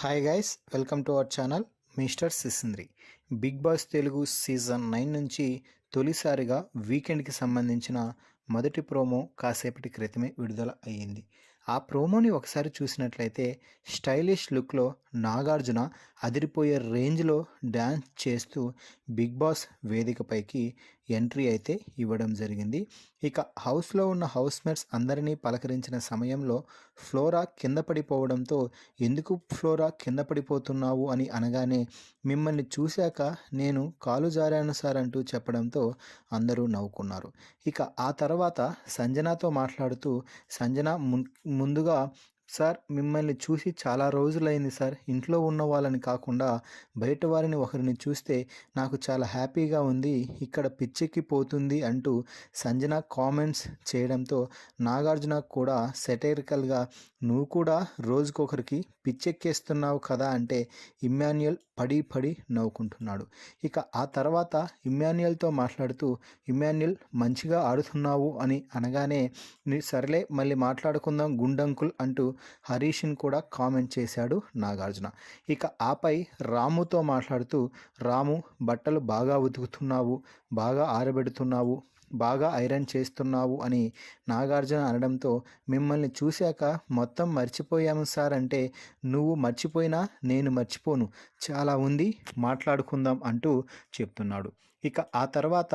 Hi guys, welcome to our channel mister Sisindri. Bigg Boss Telugu season 9 నుంచి తొలిసారిగా వీకెండ్కి సంబంధించిన మొదటి ప్రోమో కాసేపటి క్రితమే విడుదల అయ్యింది. ఆ ప్రోమోని ఒకసారి చూసినట్లయితే స్టైలిష్ లుక్లో నాగార్జున అదిరిపోయే రేంజ్లో డ్యాన్స్ చేస్తూ బిగ్ బాస్ వేదికపైకి ఎంట్రీ అయితే ఇవ్వడం జరిగింది. ఇక హౌస్లో ఉన్న హౌస్మేట్స్ అందరినీ పలకరించిన సమయంలో ఫ్లోరా కింద పడిపోవడంతో, ఎందుకు ఫ్లోరా కింద పడిపోతున్నావు అని అనగానే, మిమ్మల్ని చూశాక నేను కాలు జారాను సార్ అంటూ చెప్పడంతో అందరూ నవ్వుకున్నారు. ఇక ఆ తర్వాత సంజనాతో మాట్లాడుతూ సంజన ముందుగా, సార్ మిమ్మల్ని చూసి చాలా రోజులైంది సార్, ఇంట్లో ఉన్న వాళ్ళని కాకుండా బయట వారిని ఒకరిని చూస్తే నాకు చాలా హ్యాపీగా ఉంది, ఇక్కడ పిచ్చెక్కిపోతుంది అంటూ సంజన కామెంట్స్ చేయడంతో నాగార్జున కూడా సెటైరికల్గా, నువ్వు కూడా రోజుకొకరికి పిచ్చెక్కేస్తున్నావు కదా అంటే ఇమ్మాన్యుయల్ పడి నవ్వుకుంటున్నాడు. ఇక ఆ తర్వాత ఇమ్మాన్యుయల్తో మాట్లాడుతూ, ఇమ్మాన్యుయల్ మంచిగా ఆడుతున్నావు అని అనగానే, సర్లే మళ్ళీ మాట్లాడుకుందాం గుండంకుల్ అంటూ హరీష్ని కూడా కామెంట్ చేశాడు నాగార్జున. ఇక ఆపై రాముతో మాట్లాడుతూ, రాము బట్టలు బాగా ఉతుకుతున్నావు, బాగా ఆరబెడుతున్నావు, బాగా ఐరన్ చేస్తున్నావు అని నాగార్జున అనడంతో, మిమ్మల్ని చూశాక మొత్తం మర్చిపోయాము సార్ అంటే, నువ్వు మర్చిపోయినా నేను మర్చిపోను, చాలా ఉంది మాట్లాడుకుందాం అంటూ చెప్తున్నాడు. ఇక ఆ తర్వాత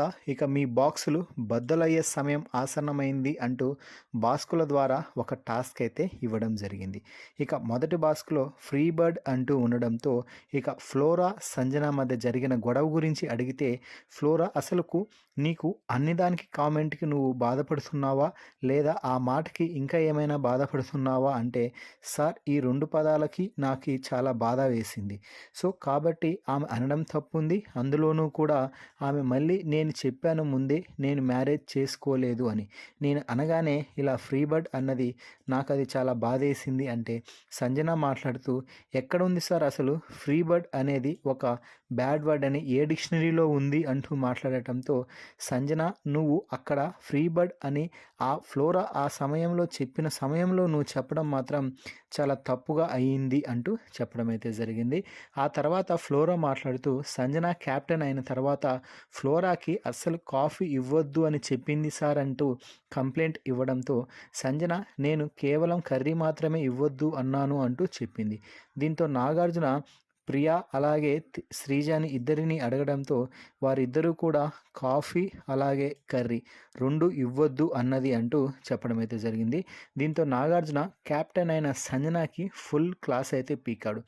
మీ బాక్సులు బద్దలయ్యే సమయం ఆసన్నమైంది అంటూ బాస్కుల ద్వారా ఒక టాస్క్ అయితే ఇవ్వడం జరిగింది. ఇక మొదటి బాస్కులో ఫ్రీ బర్డ్ అంటూ ఉండడంతో ఇక ఫ్లోరా సంజన మధ్య జరిగిన గొడవ గురించి అడిగితే, ఫ్లోరా అసలుకు నీకు అన్ని దానికి కామెంట్కి నువ్వు బాధపడుతున్నావా, లేదా ఆ మాటకి ఇంకా ఏమైనా బాధపడుతున్నావా అంటే, సార్ ఈ 2 పదాలకి నాకు చాలా బాధ వేసింది. సో కాబట్టి ఆమె అనడం తప్పుంది, అందులోనూ కూడా ఆమె మళ్ళీ నేను చెప్పాను ముందే నేను మ్యారేజ్ చేసుకోలేదు అని, నేను అనగానే ఇలా ఫ్రీ బర్డ్ అన్నది నాకు అది చాలా బాధేసింది అంటే, సంజన మాట్లాడుతూ, ఎక్కడ ఉంది సార్ అసలు ఫ్రీ బర్డ్ అనేది ఒక బ్యాడ్ వర్డ్ అని ఏ డిక్షనరీలో ఉంది అంటూ మాట్లాడటంతో, సంజన నువ్వు అక్కడ ఫ్రీ బర్డ్ అని ఆ ఫ్లోరా ఆ సమయంలో చెప్పిన సమయంలో నువ్వు చెప్పడం మాత్రం చాలా తప్పుగా అయ్యింది అంటూ చెప్పడం అయితే జరిగింది. ఆ తర్వాత ఫ్లోరా మాట్లాడుతూ, సంజన క్యాప్టెన్ అయిన తర్వాత ఫ్లోరాకి అస్సలు కాఫీ ఇవ్వద్దు అని చెప్పింది సార్ అంటూ కంప్లైంట్ ఇవ్వడంతో, సంజన నేను కేవలం కర్రీ మాత్రమే ఇవ్వద్దు అన్నాను అంటూ చెప్పింది. దీంతో నాగార్జున ప్రియా అలాగే శ్రీజాని ఇద్దరిని అడగడంతో వారిద్దరూ కూడా కాఫీ అలాగే కర్రీ 2 ఇవ్వద్దు అన్నది అంటూ చెప్పడం అయితే జరిగింది. దీంతో నాగార్జున క్యాప్టెన్ అయిన సంజనాకి ఫుల్ క్లాస్ అయితే పీకాడు.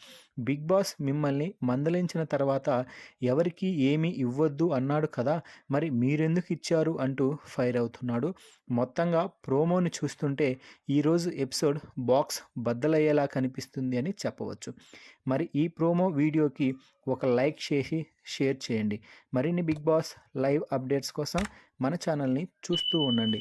బిగ్ బాస్ మిమ్మల్ని మందలించిన తర్వాత ఎవరికి ఏమీ ఇవ్వద్దు అన్నాడు కదా, మరి మీరెందుకు ఇచ్చారు అంటూ ఫైర్ అవుతున్నాడు. మొత్తంగా ప్రోమోని చూస్తుంటే ఈరోజు ఎపిసోడ్ బాక్స్ బద్దలయ్యేలా కనిపిస్తుంది అని చెప్పవచ్చు. మరి ఈ ప్రోమో వీడియోకి ఒక లైక్ చేసి షేర్ చేయండి. మరిన్ని బిగ్ బాస్ లైవ్ అప్డేట్స్ కోసం మన ఛానల్ని చూస్తూ ఉండండి.